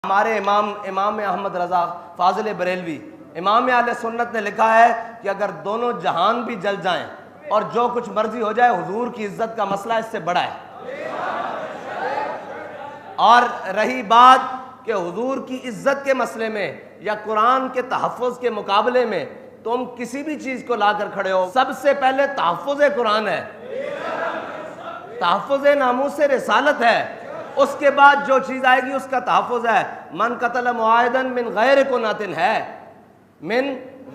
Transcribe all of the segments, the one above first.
हमारे इमाम अहमद रज़ा फाजिल बरेलवी इमाम आले सुन्नत ने लिखा है कि अगर दोनों जहान भी जल जाएं और जो कुछ मर्जी हो जाए, हुजूर की इज्जत का मसला इससे बड़ा है। और रही बात कि हुजूर की इज्जत के मसले में या कुरान के तहफ़्फ़ुज़ के मुकाबले में तुम किसी भी चीज़ को लाकर खड़े हो, सबसे पहले तहफ़्फ़ुज़ कुरान है, तहफ़्फ़ुज़ नामूस रिसालत है, उसके बाद जो चीज़ आएगी उसका तहफ़्फ़ुज़ है। मन कतल मुआहिदन मिन गैर कुनातिन है, मिन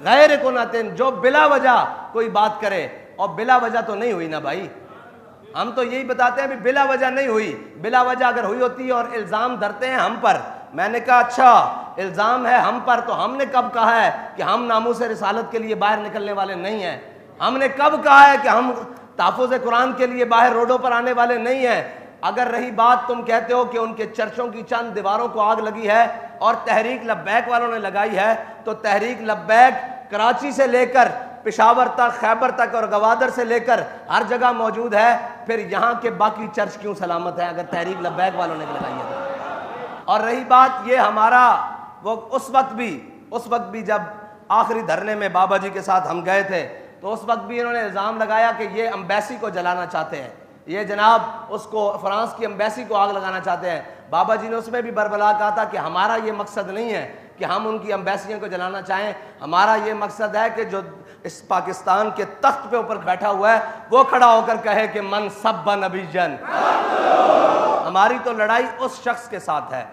गैर कुनातिन, जो बिला वजह कोई बात करे, और बिला वजह तो नहीं हुई ना भाई, हम तो यही बताते हैं भी बिला वजह नहीं हुई। बिला वजह अगर हुई होती है और इल्ज़ाम धरते हैं हम पर, मैंने कहा अच्छा इल्ज़ाम है हम पर, तो हमने कब कहा है कि हम नामूस रिसालत के लिए बाहर निकलने वाले नहीं हैं? हमने कब कहा है कि हम तहफ़्फ़ुज़ कुरान के लिए बाहर रोडों पर आने वाले नहीं हैं? अगर रही बात, तुम कहते हो कि उनके चर्चों की चंद दीवारों को आग लगी है और तहरीक लब्बैक वालों ने लगाई है, तो तहरीक लब्बैक कराची से लेकर पेशावर तक, खैबर तक और गवादर से लेकर हर जगह मौजूद है, फिर यहाँ के बाकी चर्च क्यों सलामत हैं अगर तहरीक लब्बैक वालों ने लगाई है? और रही बात ये हमारा, वो उस वक्त भी जब आखिरी धरने में बाबा जी के साथ हम गए थे, तो उस वक्त भी इन्होंने इल्ज़ाम लगाया कि ये एम्बेसी को जलाना चाहते हैं, ये जनाब उसको फ्रांस की एम्बेसी को आग लगाना चाहते हैं। बाबा जी ने उसमें भी बरबला कहा था कि हमारा ये मकसद नहीं है कि हम उनकी एम्बेसियों को जलाना चाहें, हमारा ये मकसद है कि जो इस पाकिस्तान के तख्त पे ऊपर बैठा हुआ है वो खड़ा होकर कहे कि मन सब्बा नबीजन। हमारी तो लड़ाई उस शख्स के साथ है,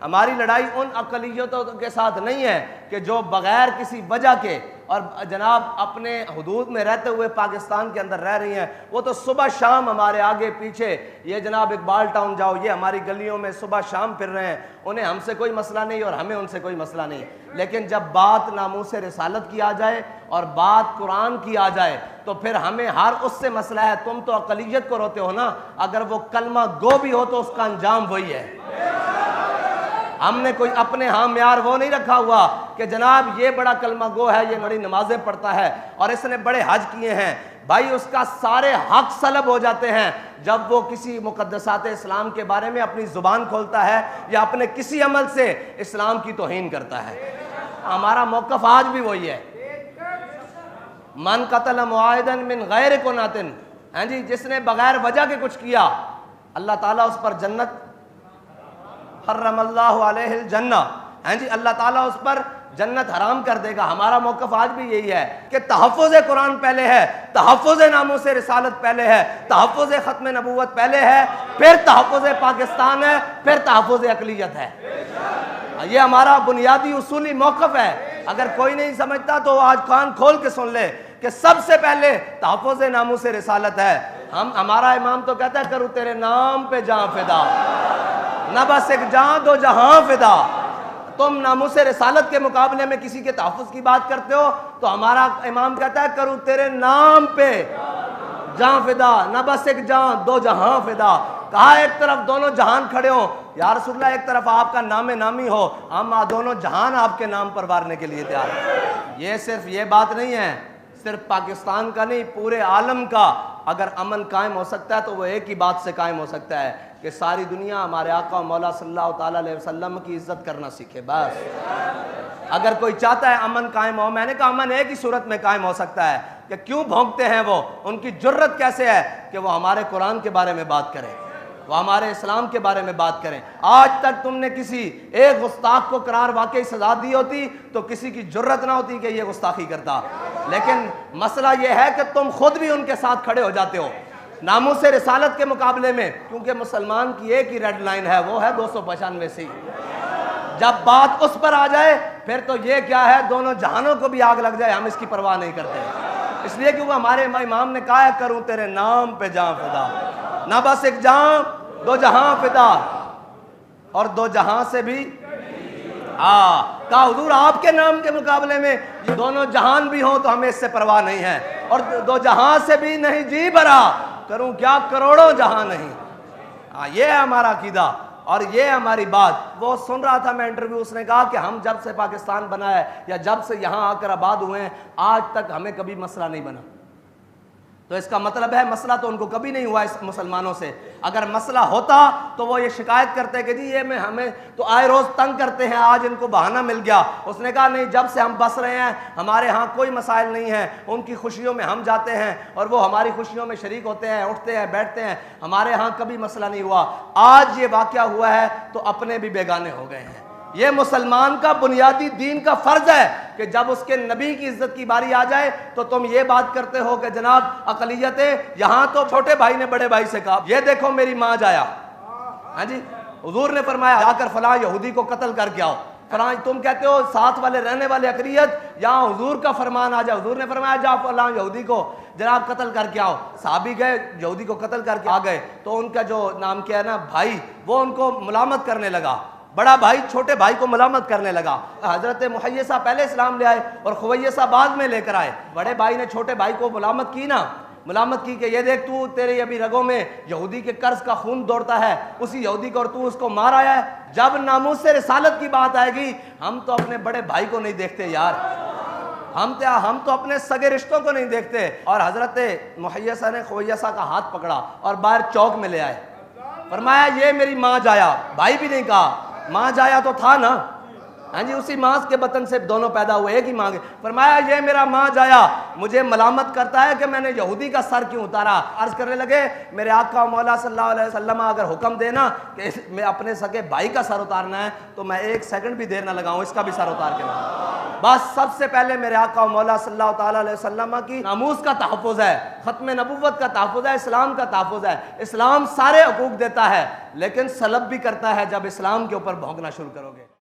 हमारी लड़ाई उन अक़लियतों के साथ नहीं है कि जो बग़ैर किसी वजह के और जनाब अपने हुदूद में रहते हुए पाकिस्तान के अंदर रह रही हैं। वो तो सुबह शाम हमारे आगे पीछे, ये जनाब इकबाल टाउन जाओ, ये हमारी गलियों में सुबह शाम फिर रहे हैं, उन्हें हमसे कोई मसला नहीं और हमें उनसे कोई मसला नहीं। लेकिन जब बात नामूस रिसालत की आ जाए और बात कुरान की आ जाए, तो फिर हमें हर उससे मसला है। तुम तो अक़लियत को रोते हो ना, अगर वो कलमा गो भी हो तो उसका अंजाम वही है। हमने कोई अपने यहाँ म्यार वो नहीं रखा हुआ कि जनाब ये बड़ा कलमा गो है, ये बड़ी नमाजें पढ़ता है और इसने बड़े हज किए हैं। भाई उसका सारे हक सलब हो जाते हैं जब वो किसी मुक़द्दसात इस्लाम के बारे में अपनी ज़ुबान खोलता है या अपने किसी अमल से इस्लाम की तौहीन करता है। हमारा मौक़िफ़ आज भी वही है, मन कतल मुआहिदन मिन गैर कुनातिन, हैं जी, जिसने बगैर वजह के कुछ किया अल्लाह ताला उस पर जन्नत हर्रमल्लाहु अलैहिल जन्ना, हैं जी, अल्लाह ताला उस पर जन्नत हराम कर देगा। हमारा मौक़िफ़ आज भी यही है कि तहफ़्फ़ुज़ कुरान पहले है, तहफ़्फ़ुज़ नामूस रिसालत पहले है, तहफ़्फ़ुज़ ख़त्म नबूवत पहले है, फिर तहफ़्फ़ुज़ पाकिस्तान है, फिर तहफ़्फ़ुज़ अक़लियत है। ये हमारा बुनियादी उसूली मौक़िफ़ है। अगर कोई नहीं समझता तो आज कान खोल के सुन ले कि सबसे पहले तहफ़्फ़ुज़ नामूस रिसालत है। हमारा इमाम तो कहता है करूँ तेरे नाम पे जान फिदा, न बस एक जान दो जहां फिदा। तुम नामूस रिसालत के मुकाबले में किसी के तहफ़्फ़ुज़ की बात करते हो तो हमारा इमाम कहता है करूँ तेरे नाम पे जान फिदा, न बस एक जान दो जहां फिदा। कहा एक तरफ दोनों जहान खड़े हो या रसूलल्लाह, एक तरफ आपका नामे नामी हो, हम दोनों जहान आपके नाम पर वारने के लिए तैयार हैं। ये सिर्फ ये बात नहीं है, सिर्फ पाकिस्तान का नहीं, पूरे आलम का अगर अमन कायम हो सकता है तो वो एक ही बात से कायम हो सकता है कि सारी दुनिया हमारे आका मौला सल्लल्लाहु ताला अलैहि वसल्लम की इज्जत करना सीखे। बस अगर कोई चाहता है अमन कायम हो, मैंने कहा अमन एक ही सूरत में कायम हो सकता है कि क्यों भौंकते हैं वो, उनकी जुर्रत कैसे है कि वो हमारे कुरान के बारे में बात करें, वो हमारे इस्लाम के बारे में बात करें। आज तक तुमने किसी एक गुस्ताख को करार वाकई सजा दी होती तो किसी की जुर्रत ना होती कि ये गुस्ताखी करता। लेकिन मसला ये है कि तुम खुद भी उनके साथ खड़े हो जाते हो नामूस रिसालत के मुकाबले में, क्योंकि मुसलमान की एक ही रेड लाइन है, वो है 295 सी। जब बात उस पर आ जाए फिर तो ये क्या है, दोनों जहानों को भी आग लग जाए हम इसकी परवाह नहीं करते। इसलिए क्योंकि हमारे इमाम ने कहा है करूँ तेरे नाम पे जान फिदा, ना बस एक जान दो जहां फिदा, और दो जहां से भी कहा हुजूर आपके नाम के मुकाबले में ये दोनों जहान भी हों तो हमें इससे परवाह नहीं है, और दो जहां से भी नहीं जी भरा, करूं क्या करोड़ों जहां नहीं। ये है हमारा अकीदा और ये हमारी बात। वो सुन रहा था मैं इंटरव्यू, उसने कहा कि हम जब से पाकिस्तान बना है या जब से यहाँ आकर आबाद हुए हैं आज तक हमें कभी मसला नहीं बना। तो इसका मतलब है मसला तो उनको कभी नहीं हुआ इस मुसलमानों से, अगर मसला होता तो वो ये शिकायत करते कि जी ये में हमें तो आए रोज़ तंग करते हैं, आज इनको बहाना मिल गया। उसने कहा नहीं, जब से हम बस रहे हैं हमारे यहाँ कोई मसाइल नहीं है, उनकी खुशियों में हम जाते हैं और वो हमारी खुशियों में शरीक होते हैं, उठते हैं, बैठते हैं, हमारे यहाँ कभी मसला नहीं हुआ। आज ये वाक़या हुआ है तो अपने भी बेगाने हो गए हैं। ये मुसलमान का बुनियादी दीन का फर्ज है कि जब उसके नबी की इज्जत की बारी आ जाए तो तुम ये बात करते हो कि जनाब अकलियतें, यहाँ तो छोटे भाई ने बड़े भाई से कहा ये देखो मेरी माँ जाया, हाँ जी, हुजूर ने फरमाया जाकर फलां यहूदी को कत्ल करके आओ। फलां तुम कहते हो साथ वाले रहने वाले अकलियत, यहाँ हुजूर का फरमान आ जाए, हुजूर ने फरमाया जाओ फलां यहूदी को जनाब कत्ल करके आओ। साहबी गए, यहूदी को कत्ल करके आ गए तो उनका जो नाम क्या है ना भाई, वो उनको मुलामत करने लगा। बड़ा भाई छोटे भाई को मलामत करने लगा। हजरत मुहय्यसा पहले इस्लाम ले आए और खुवैयसा बाद में लेकर आए। बड़े भाई ने छोटे भाई को मुलामत की ना, मुलामत की कि ये देख तू, तेरे अभी रगों में यहूदी के कर्ज का खून दौड़ता है, उसी यहूदी को, और तू उसको मार आया है। जब नामूस से रिसालत की बात आएगी हम तो अपने बड़े भाई को नहीं देखते यार, हम तो अपने सगे रिश्तों को नहीं देखते। और हजरत मुहय्यसा ने खुवैयसा का हाथ पकड़ा और बाहर चौक में ले आए। फरमाया ये मेरी माँ जाया, भाई भी नहीं कहा, माँ जाया तो था ना, हाँ जी, उसी माँ के बतन से दोनों पैदा हुए, एक ही माँ के। फरमाया ये मेरा माँ जाया मुझे मलामत करता है कि मैंने यहूदी का सर क्यों उतारा। अर्ज करने लगे मेरे आका मौला सल्लल्लाहु अलैहि वसल्लम अगर हुक्म देना कि मैं अपने सके भाई का सर उतारना है तो मैं एक सेकंड भी देर ना लगाऊं, इसका भी सर उतार के ना। बस सबसे पहले मेरे आका मौला सल्लल्लाहु ताला अलैहि वसल्लम की नामूस का तहफ़्फ़ुज़ है, ख़त्म नबुव्वत का तहफ़्फ़ुज़ है, इस्लाम का तहफ़्फ़ुज़ है। इस्लाम सारे हकूक़ देता है लेकिन सलब भी करता है जब इस्लाम के ऊपर भौंकना शुरू करोगे।